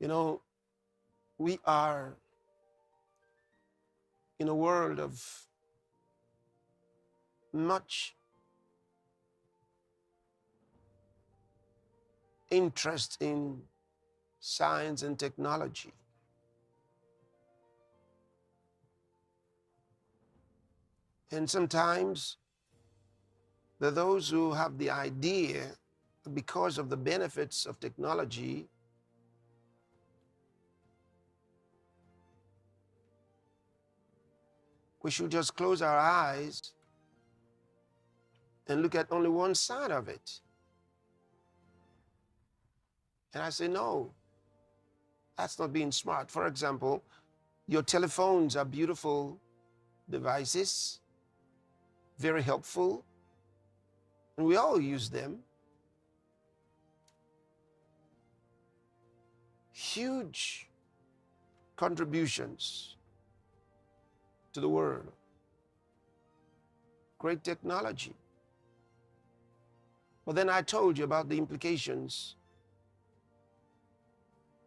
You know, we are in a world of much interest in science and technology. And sometimes there are those who have the idea, because of the benefits of technology, we should just close our eyes and look at only one side of it. And I say, no, that's not being smart. For example, your telephones are beautiful devices, very helpful, and we all use them. Huge contributions to the world. Great technology. But then I told you about the implications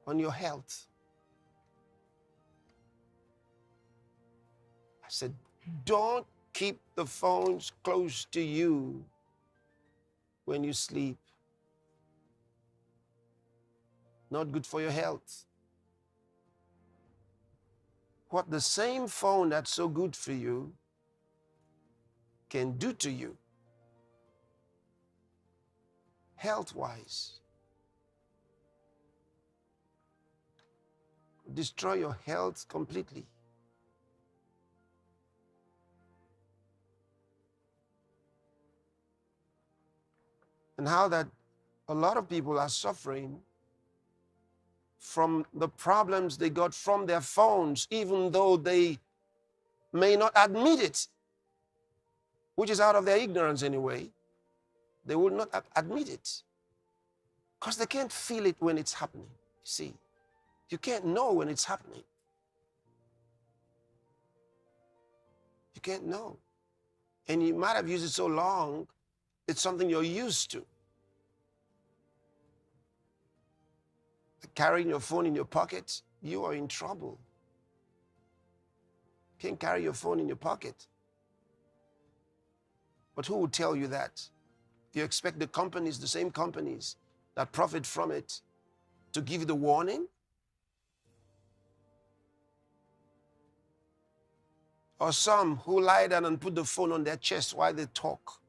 on your health. I said, don't keep the phones close to you when you sleep. Not good for your health. What the same phone that's so good for you can do to you, health-wise. Destroy your health completely. And how that a lot of people are suffering from the problems they got from their phones, even though they may not admit it, which is out of their ignorance anyway. They will not admit it because they can't feel it when it's happening. You see, you can't know when it's happening. You can't know. And you might have used it so long, it's something you're used to. Carrying your phone in your pocket, you are in trouble. Can't carry your phone in your pocket. But who will tell you that? You expect the companies, the same companies that profit from it, to give you the warning? Or some who lie down and put the phone on their chest while they talk.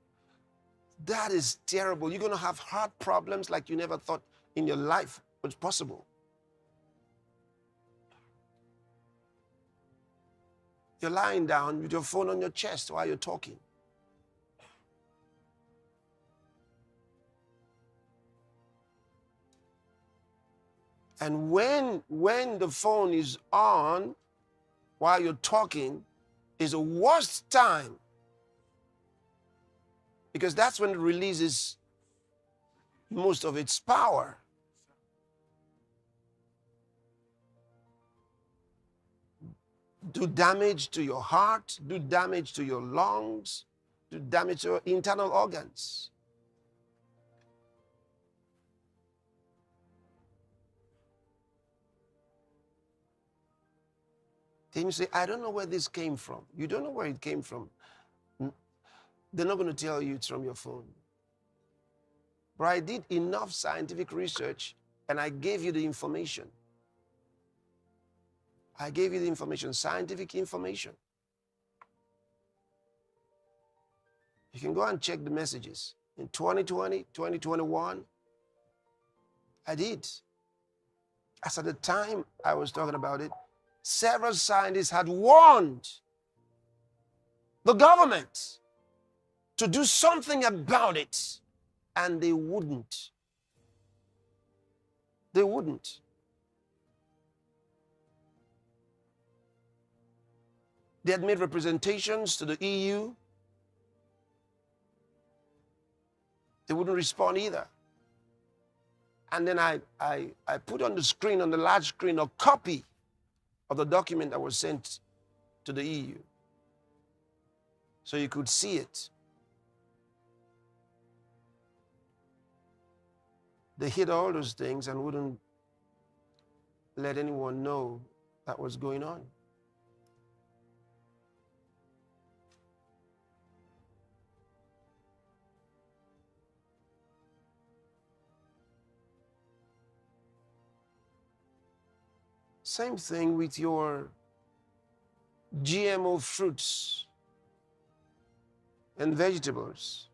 That is terrible. You're going to have heart problems like you never thought in your life was possible. You're lying down with your phone on your chest while you're talking. And when the phone is on while you're talking is the worst time, because that's when it releases most of its power. Do damage to your heart, do damage to your lungs, do damage to your internal organs. Then you say, I don't know where this came from. You don't know where it came from. They're not going to tell you it's from your phone. But I did enough scientific research and I gave you the information. I gave you the information, scientific information. You can go and check the messages. In 2020, 2021, I did. As at the time I was talking about it, several scientists had warned the government to do something about it, and they wouldn't. They wouldn't. They had made representations to the EU. They wouldn't respond either. And then I put on the screen, on the large screen, a copy of the document that was sent to the EU, so you could see it. They hid all those things and wouldn't let anyone know that was going on. Same thing with your GMO fruits and vegetables.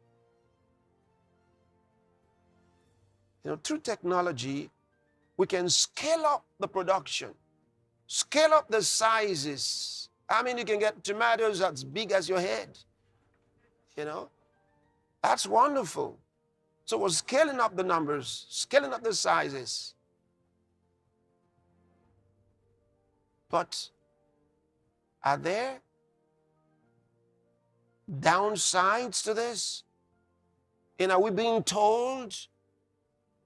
Through technology, we can scale up the production, scale up the sizes. I mean, you can get tomatoes as big as your head. That's wonderful. So we're scaling up the numbers, scaling up the sizes. But are there downsides to this? And are we being told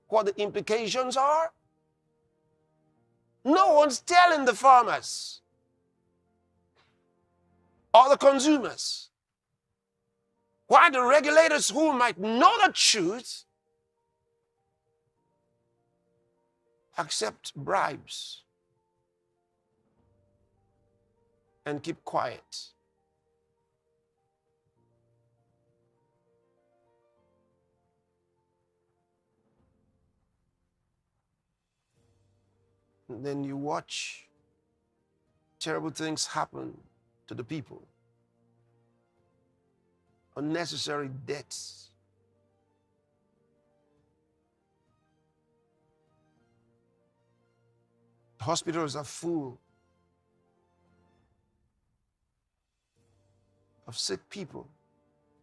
what the implications are? No one's telling the farmers or the consumers. Why the regulators who might know the truth accept bribes and keep quiet? And then you watch terrible things happen to the people. Unnecessary deaths. Hospitals are full of sick people.